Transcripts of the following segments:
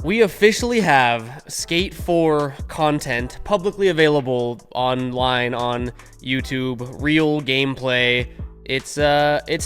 We officially have Skate 4 content publicly available online on YouTube, real gameplay. It's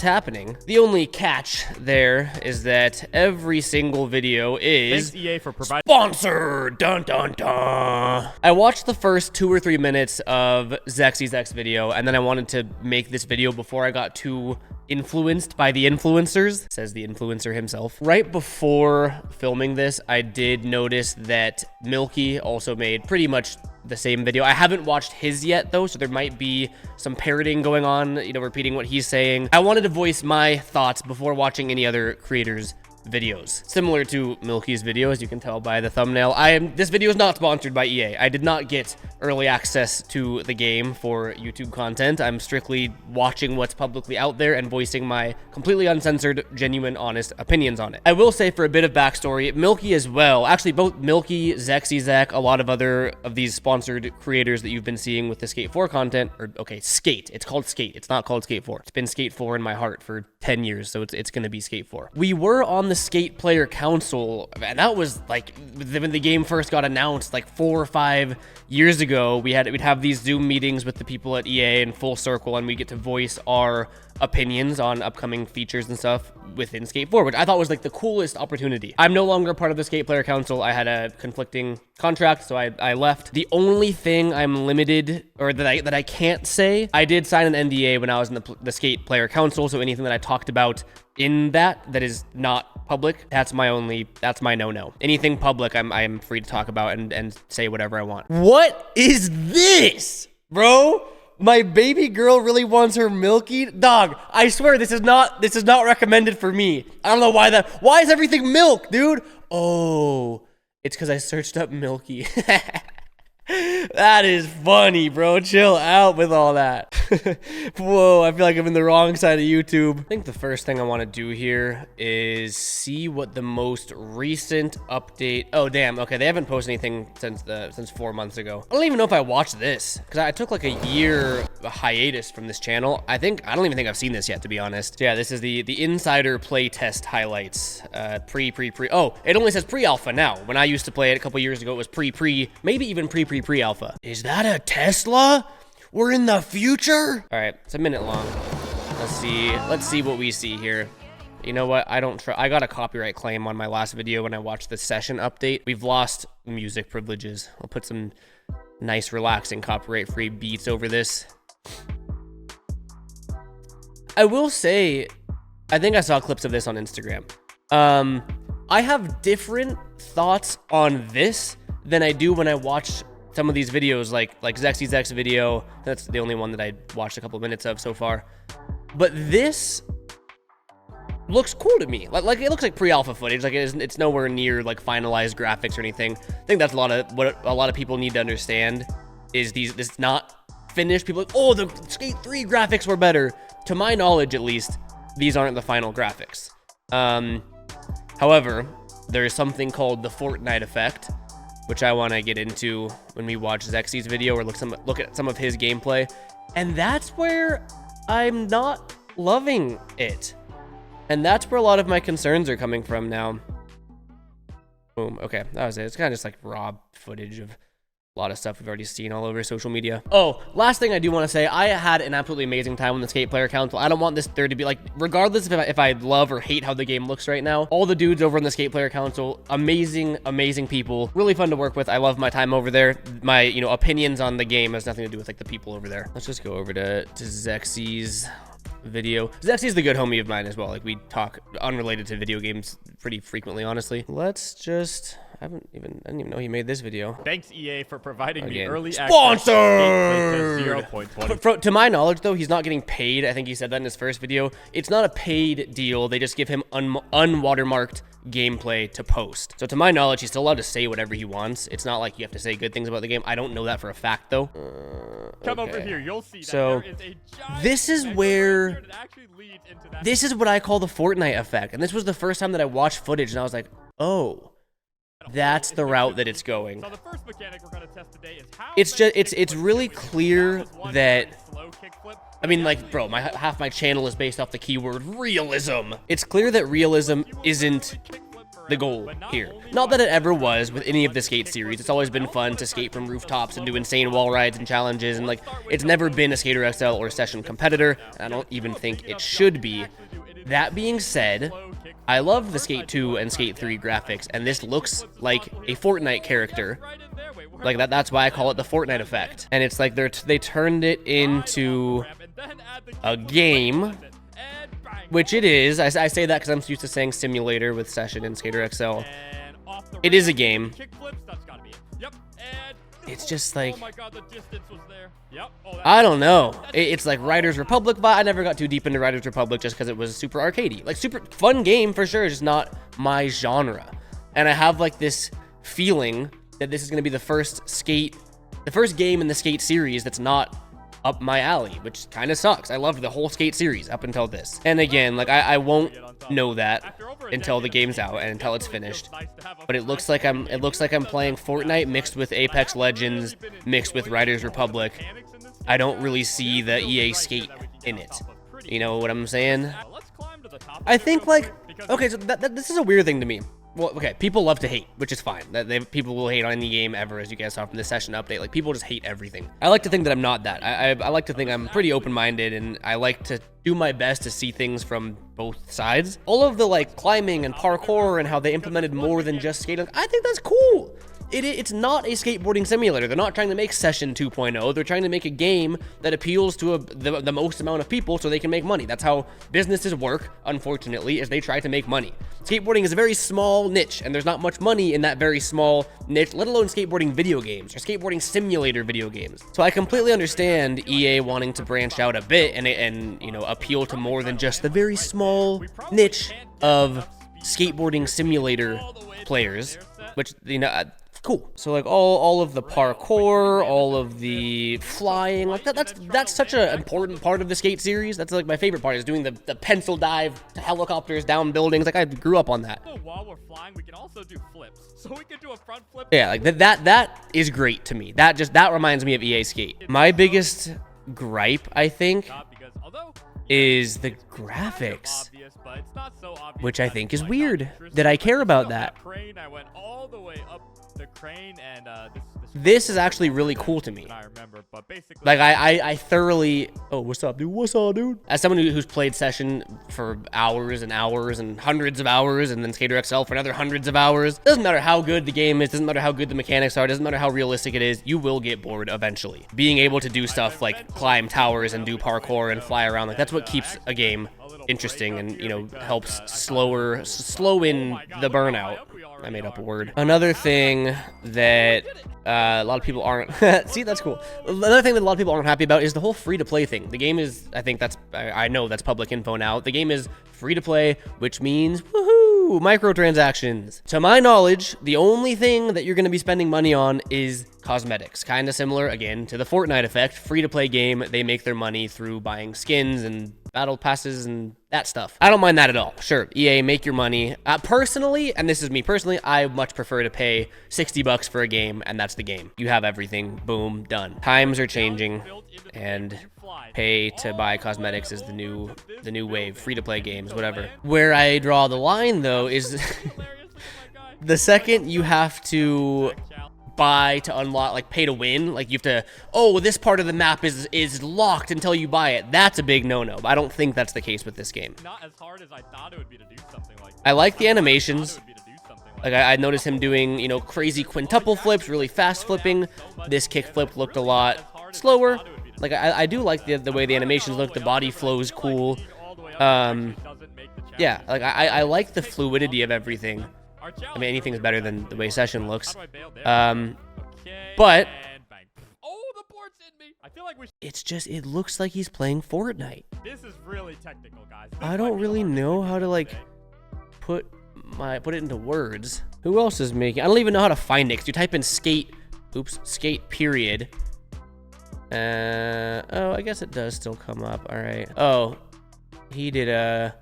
happening. The only catch there is that every single video is Thanks, EA, for providing sponsored. Dun dun dun. I watched the first 2 or 3 minutes of Zexy's X video, and then I wanted to make this video before I got too influenced by the influencers, says the influencer himself. Right before filming this, I did notice that Milky also made pretty much the same video. I haven't watched his yet though, so there might be some parroting going on, you know, repeating what he's saying. I wanted to voice my thoughts before watching any other creators' videos. Similar to Milky's video, as you can tell by the thumbnail. This video is not sponsored by EA. I did not get early access to the game for YouTube content. I'm strictly watching what's publicly out there and voicing my completely uncensored, genuine, honest opinions on it. I will say, for a bit of backstory, Milky as well, actually both Milky, Zexy Zach, a lot of other of these sponsored creators that you've been seeing with the Skate 4 content, or okay, Skate. It's called Skate. It's not called Skate 4. It's been Skate 4 in my heart for 10 years, so it's gonna be Skate 4. We were on the Skate Player Council, and that was like when the game first got announced, like 4 or 5 years ago. We'd have these Zoom meetings with the people at EA in full circle, and we get to voice our opinions on upcoming features and stuff within Skate 4, which I thought was like the coolest opportunity. I'm no longer part of the Skate Player Council. I had a conflicting contract, so I left. The only thing I'm limited, or that I can't say, I did sign an NDA when I was in the Skate Player Council, so anything that I talked about in that is not public, that's my no-no. Anything public, I'm free to talk about and say whatever I want. What is this, bro? My baby girl really wants her Milky. Dog, I swear this is not recommended for me. I don't know why is everything milk, dude? Oh, it's because I searched up Milky. That is funny, bro. Chill out with all that. Whoa, I feel like I'm in the wrong side of YouTube. I think the first thing I want to do here is see what the most recent update. Oh, damn. Okay, they haven't posted anything since 4 months ago. I don't even know if I watched this, because I took like a year hiatus from this channel. I don't even think I've seen this yet, to be honest. So yeah, this is the insider play test highlights. Pre. Oh, it only says pre-alpha now. When I used to play it a couple years ago, it was pre, maybe even pre-alpha. Is that a Tesla? We're in the future? All right, it's a minute long. Let's see what we see here. You know what? I got a copyright claim on my last video when I watched the session update. We've lost music privileges. I'll put some nice, relaxing, copyright-free beats over this. I will say, I think I saw clips of this on Instagram. I have different thoughts on this than I do when I watch some of these videos, like Zexy Zach's video. That's the only one that I watched a couple minutes of so far. But this looks cool to me. Like it looks like pre-alpha footage. Like it's nowhere near like finalized graphics or anything. I think that's what a lot of people need to understand is this not finished. People are like, oh, the Skate 3 graphics were better. To my knowledge, at least, these aren't the final graphics. However, there is something called the Fortnite effect, which I want to get into when we watch Zexy's video or look at some of his gameplay. And that's where I'm not loving it. And that's where a lot of my concerns are coming from now. Boom. Okay, that was it. It's kind of just like raw footage of a lot of stuff we've already seen all over social media. Oh, last thing I do want to say, I had an absolutely amazing time on the Skate Player Council. I don't want this there to be like, regardless if I love or hate how the game looks right now, all the dudes over on the Skate Player Council, amazing people, really fun to work with. I love my time over there. My, opinions on the game has nothing to do with like the people over there. Let's just go over to Zexy's video. Zexy's the good homie of mine as well. Like we talk unrelated to video games pretty frequently, honestly. Let's just, I didn't even know he made this video. Thanks, EA, for providing the early sponsored. Access. To my knowledge, though, he's not getting paid. I think he said that in his first video. It's not a paid deal. They just give him unwatermarked gameplay to post. So to my knowledge, he's still allowed to say whatever he wants. It's not like you have to say good things about the game. I don't know that for a fact, though. Come over here. You'll see that so there is a giant this is where that actually leads into that. This is what I call the Fortnite effect. And this was the first time that I watched footage and I was like, oh, that's the route that it's going. So the first mechanic we're going to test today is how it's really clear that, I mean, like, bro, half my channel is based off the keyword realism. It's clear that realism isn't the goal here. Not that it ever was with any of the skate series. It's always been fun to skate from rooftops and do insane wall rides and challenges, and like it's never been a Skater XL or Session competitor. I don't even think it should be. That being said, I love the Skate 2 and Skate 3 graphics, and this looks like a Fortnite character. Like that's why I call it the Fortnite effect. And it's like they turned it into a game, which it is. I say that because I'm used to saying simulator with Session and Skater XL. It is a game. It's just like, I don't know. It's like Riders Republic, but I never got too deep into Riders Republic just because it was super arcadey. Like super fun game for sure, just not my genre. And I have like this feeling that this is going to be the first game in the Skate series that's not up my alley, which kind of sucks. I loved the whole Skate series up until this. And again, like I won't know that until the game's out and until it's finished. But it looks like I'm playing Fortnite mixed with Apex Legends, mixed with Riders Republic. I don't really see the EA Skate in it. You know what I'm saying? I think like, okay, so this is a weird thing to me. Well, okay, people love to hate, which is fine. People will hate on any game ever, as you guys saw from the Session update. Like, people just hate everything. I like to think that I'm not that. I like to think I'm pretty open-minded, and I like to do my best to see things from both sides. All of the, like, climbing and parkour and how they implemented more than just skating, I think that's cool. It's not a skateboarding simulator. They're not trying to make Session 2.0. They're trying to make a game that appeals to the most amount of people so they can make money. That's how businesses work, unfortunately, is they try to make money. Skateboarding is a very small niche, and there's not much money in that very small niche, let alone skateboarding video games or skateboarding simulator video games. So I completely understand EA wanting to branch out a bit and you know, appeal to more than just the very small niche of skateboarding simulator players, which, you know, cool. So like all of the parkour, all of the flying, like that's such an important part of the Skate series. That's like my favorite part, is doing the pencil dive to helicopters down buildings. Like I grew up on that. While we're flying, we can also do flips. So we can do a front flip. Yeah, like that is great to me. That reminds me of EA Skate. My biggest gripe, I think, is the graphics, which I think is weird that I care about that. This is actually really cool to me. Like I thoroughly, oh, what's up, dude? What's up, dude? As someone who's played Session for hours and hours and hundreds of hours, and then Skater XL for another hundreds of hours, doesn't matter how good the game is, doesn't matter how good the mechanics are, doesn't matter how realistic it is, you will get bored eventually. Being able to do stuff like climb towers and do parkour and fly around, like that's what keeps a game interesting and, you know, helps slow in the burnout. I made up a word. Another thing that a lot of people aren't see, that's cool. Another thing that a lot of people aren't happy about is the whole free-to-play thing. The game is, I know that's public info now. The game is free-to-play, which means woohoo, microtransactions. To my knowledge, the only thing that you're going to be spending money on is cosmetics. Kind of similar, again, to the Fortnite effect. Free-to-play game, they make their money through buying skins and battle passes and that stuff. I don't mind that at all. Sure, EA, make your money. Personally, and this is me personally, I much prefer to pay $60 for a game, and that's the game. You have everything, boom, done. Times are changing, and pay to buy cosmetics is the new wave. Free-to-play games, whatever. Where I draw the line, though, is the second you have to buy to unlock, like pay to win, like you have to, oh, this part of the map is locked until you buy it. That's a big no-no, but I don't think that's the case with this game. Not as hard as I thought it would be to do something like that. I like the animations. Like I noticed him doing, you know, crazy quintuple flips, really fast flipping. This kick flip looked a lot slower. Like I do like the way the animations look. The body flow is cool. Yeah, like I like the fluidity of everything. I mean, anything is better than the way Session looks. But it's just, it looks like he's playing Fortnite. This is really technical, guys. I don't really know how to like put it into words. Who else is making? I don't even know how to find it. 'Cause you type in skate, skate period. Oh, I guess it does still come up. All right. Oh, he did a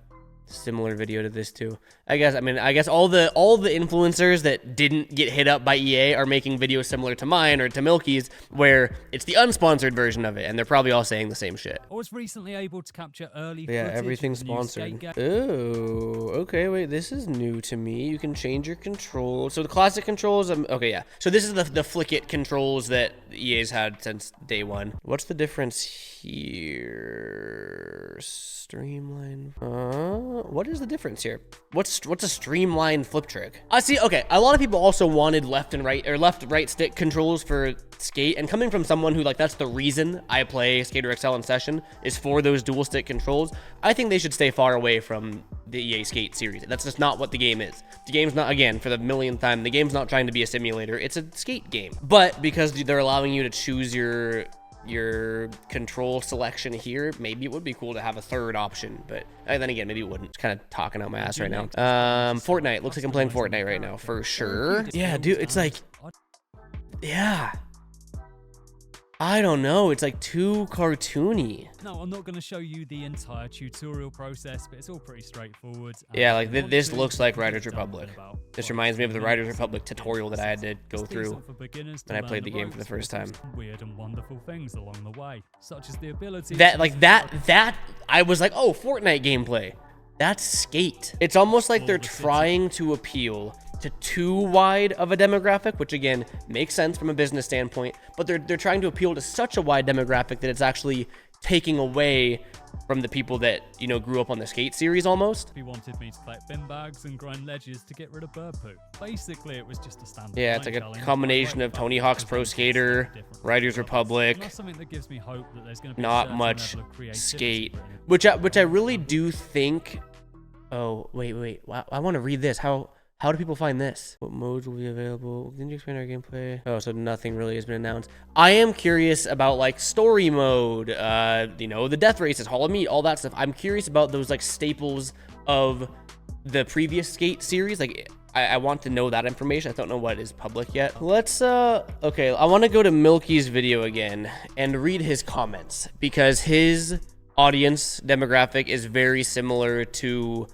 similar video to this too. I guess all the influencers that didn't get hit up by EA are making videos similar to mine or to Milky's, where it's the unsponsored version of it, and they're probably all saying the same shit. I was recently able to capture early Yeah, footage everything's of the new sponsored. skate game. Oh, okay, wait, this is new to me. You can change your controls. So the classic controls, okay, yeah. So this is the flick it controls that EA's had since day one. What's the difference here? Streamline. What is the difference here? What's a streamlined flip trick? I see. Okay, a lot of people also wanted left and right or left right stick controls for skate, and coming from someone who, like, that's the reason I play Skater XL in session is for those dual stick controls. I think they should stay far away from the EA Skate series. That's just not what the game is. The game's not, again, for the millionth time, the game's not trying to be a simulator. It's a skate game. But because they're allowing you to choose your control selection here, maybe it would be cool to have a third option, but then again, maybe it wouldn't. It's kind of talking out my ass right now. Fortnite. Looks like I'm playing Fortnite right now, for sure. Yeah, dude, it's like, yeah. I don't know, it's like too cartoony. No, I'm not going to show you the entire tutorial process, but it's all pretty straightforward. Yeah, like this looks like Riders Republic. This reminds me of the Riders Republic tutorial that I had to go through when I played the game for the first time. Weird and wonderful things along the way, such as the ability that I was like, oh, Fortnite gameplay. That's skate. It's almost like they're trying to appeal to too wide of a demographic, which again makes sense from a business standpoint, but they're trying to appeal to such a wide demographic that it's actually taking away from the people that, you know, grew up on the skate series almost. He wanted me to collect bin bags and grind ledges to get rid of bird poo. Basically, it was just a standard. Yeah, it's like a combination of Tony Hawk's Pro Skater, Riders Republic, that's something that gives me hope that there's going to be not much skate, which I really do think. Oh, wait. I want to read this. How do people find this? What modes will be available? Didn't you explain our gameplay? Oh, so nothing really has been announced. I am curious about, like, story mode, you know, the death races, Hall of Meat, all that stuff. I'm curious about those, like, staples of the previous skate series. Like, I want to know that information. I don't know what is public yet. Let's, okay, I want to go to Milky's video again and read his comments, because his audience demographic is very similar to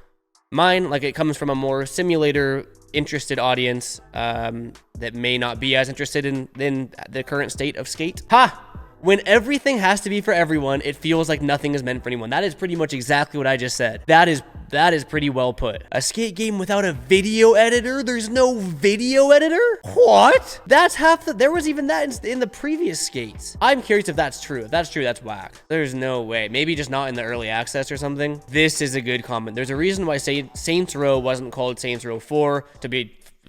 mine. Like, it comes from a more simulator interested audience that may not be as interested in the current state of skate. Ha! When everything has to be for everyone, it feels like nothing is meant for anyone. That is pretty much exactly what I just said. That is pretty well put. A skate game without a video editor? There's no video editor? What? That's half the... There was even that in the previous skates. I'm curious if that's true. If that's true, that's whack. There's no way. Maybe just not in the early access or something. This is a good comment. There's a reason why Saints Row wasn't called Saints Row 4.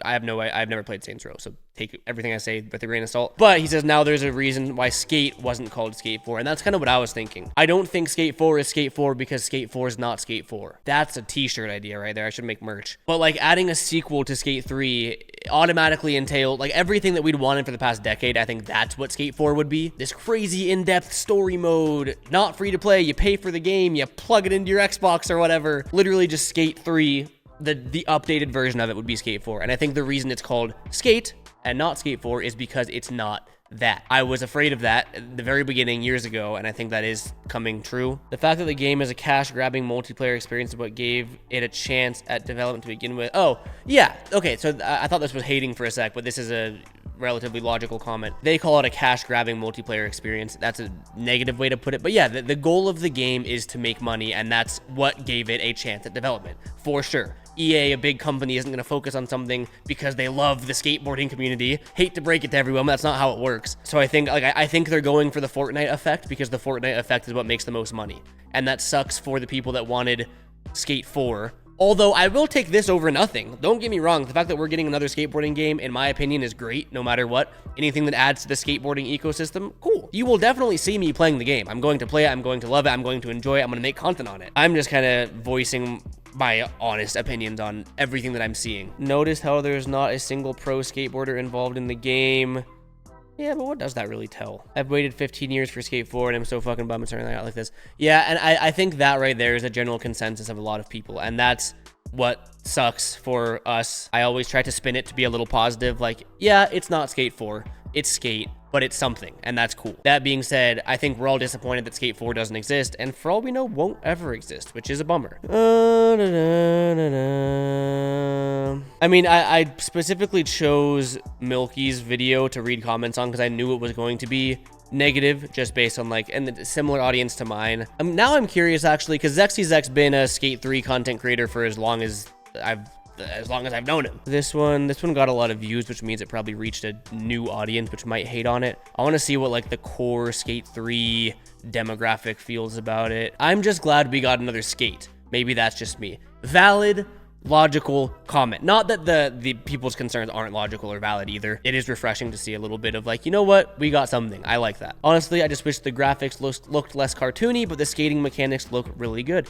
I've never played Saints Row, so take everything I say with a grain of salt. But he says now there's a reason why Skate wasn't called Skate 4, and that's kind of what I was thinking. I don't think Skate 4 is Skate 4 because Skate 4 is not Skate 4. That's a t-shirt idea right there. I should make merch. But, like, adding a sequel to Skate 3 automatically entailed, like, everything that we'd wanted for the past decade. I think that's what Skate 4 would be. This crazy in-depth story mode, not free to play. You pay for the game, you plug it into your Xbox or whatever. Literally just Skate 3. The updated version of it would be Skate 4. And I think the reason it's called Skate and not Skate 4 is because it's not that. I was afraid of that at the very beginning years ago, and I think that is coming true. The fact that the game is a cash-grabbing multiplayer experience is what gave it a chance at development to begin with. Oh, yeah. Okay, so I thought this was hating for a sec, but this is a relatively logical comment. They call it a cash-grabbing multiplayer experience. That's a negative way to put it. But yeah, the goal of the game is to make money, and that's what gave it a chance at development, for sure. EA, a big company, isn't going to focus on something because they love the skateboarding community. Hate to break it to everyone, but that's not how it works. So I think they're going for the Fortnite effect because the Fortnite effect is what makes the most money. And that sucks for the people that wanted Skate 4. Although I will take this over nothing. Don't get me wrong. The fact that we're getting another skateboarding game, in my opinion, is great no matter what. Anything that adds to the skateboarding ecosystem, cool. You will definitely see me playing the game. I'm going to play it. I'm going to love it. I'm going to enjoy it. I'm going to make content on it. I'm just kind of voicing my honest opinions on everything that I'm seeing. Notice how there's not a single pro skateboarder involved in the game. Yeah, but what does that really tell? I've waited 15 years for Skate 4, and I'm so fucking bummed it's turning out like this. Yeah, and I think that right there is a general consensus of a lot of people, and that's what sucks for us. I always try to spin it to be a little positive, like, yeah, it's not Skate 4. it's Skate, but it's something, and that's cool. That being said, I think we're all disappointed that Skate 4 doesn't exist, and for all we know, won't ever exist, which is a bummer. I mean, I specifically chose Milky's video to read comments on because I knew it was going to be negative just based on like, and the similar audience to mine. Now I'm curious actually, because ZexyZex been a Skate 3 content creator for as long as I've known him. This one got a lot of views, which means it probably reached a new audience, which might hate on it. I want to see what like the core Skate 3 demographic feels about it. I'm just glad we got another Skate. Maybe that's just me. Valid, logical comment. Not that the people's concerns aren't logical or valid either. It is refreshing to see a little bit of like, you know what? We got something. I like that. Honestly, I just wish the graphics looked less cartoony, but the skating mechanics look really good.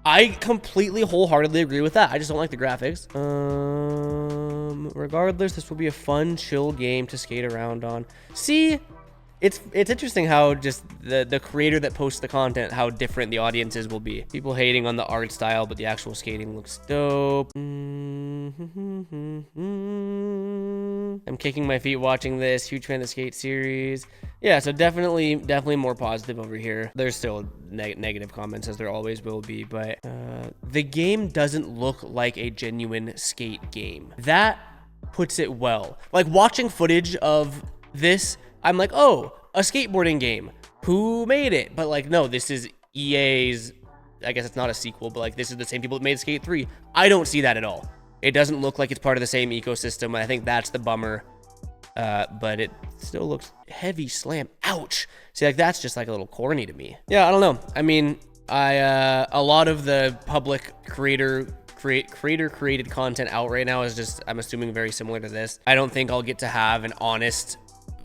I completely wholeheartedly agree with that. I just don't like the graphics. Regardless, this will be a fun, chill game to skate around on. See, it's interesting how just the creator that posts the content, how different the audiences will be. People hating on the art style, but the actual skating looks dope. I'm kicking my feet watching this. Huge fan of the Skate series. Yeah, so definitely more positive over here. There's still negative comments, as there always will be, but the game doesn't look like a genuine skate game. That puts it well. Like watching footage of this, I'm like, oh, a skateboarding game. Who made it? But like, no, this is EA's, I guess it's not a sequel, but like this is the same people that made Skate 3. I don't see that at all. It doesn't look like it's part of the same ecosystem. I think that's the bummer. But it still looks heavy slam. Ouch. See, like that's just like a little corny to me. Yeah, I don't know. I mean, a lot of the public creator created content out right now is just, I'm assuming, very similar to this. I don't think I'll get to have an honest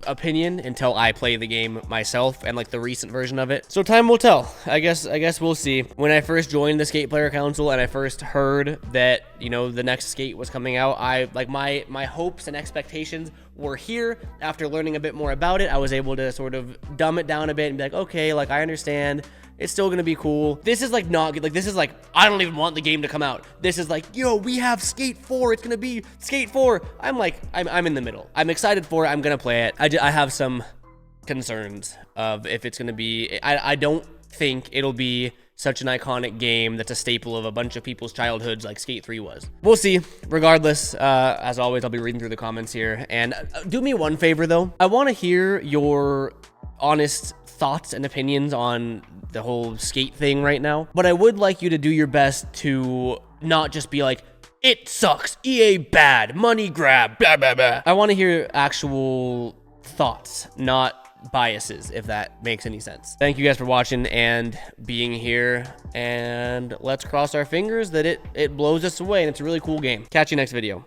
opinion until I play the game myself and like the recent version of it. So time will tell. I guess we'll see. When I first joined the Skate Player Council and I first heard that, you know, the next Skate was coming out, I like my hopes and expectations were here. After learning a bit more about it, I was able to sort of dumb it down a bit and be like, okay, like I understand. It's still gonna be cool. This is like not good. Like this is like, I don't even want the game to come out. This is like, yo, we have Skate 4. It's gonna be Skate 4. I'm like, I'm in the middle. I'm excited for it. I'm gonna play it. I have some concerns of if it's gonna be, I don't think it'll be such an iconic game that's a staple of a bunch of people's childhoods like Skate 3 was. We'll see. Regardless, as always, I'll be reading through the comments here. And do me one favor though. I wanna hear your honest thoughts and opinions on the whole Skate thing right now, but I would like you to do your best to not just be like, it sucks, EA bad, money grab, blah, blah, blah. I want to hear actual thoughts, not biases, if that makes any sense. Thank you guys for watching and being here, and let's cross our fingers that it blows us away and it's a really cool game. Catch you next video.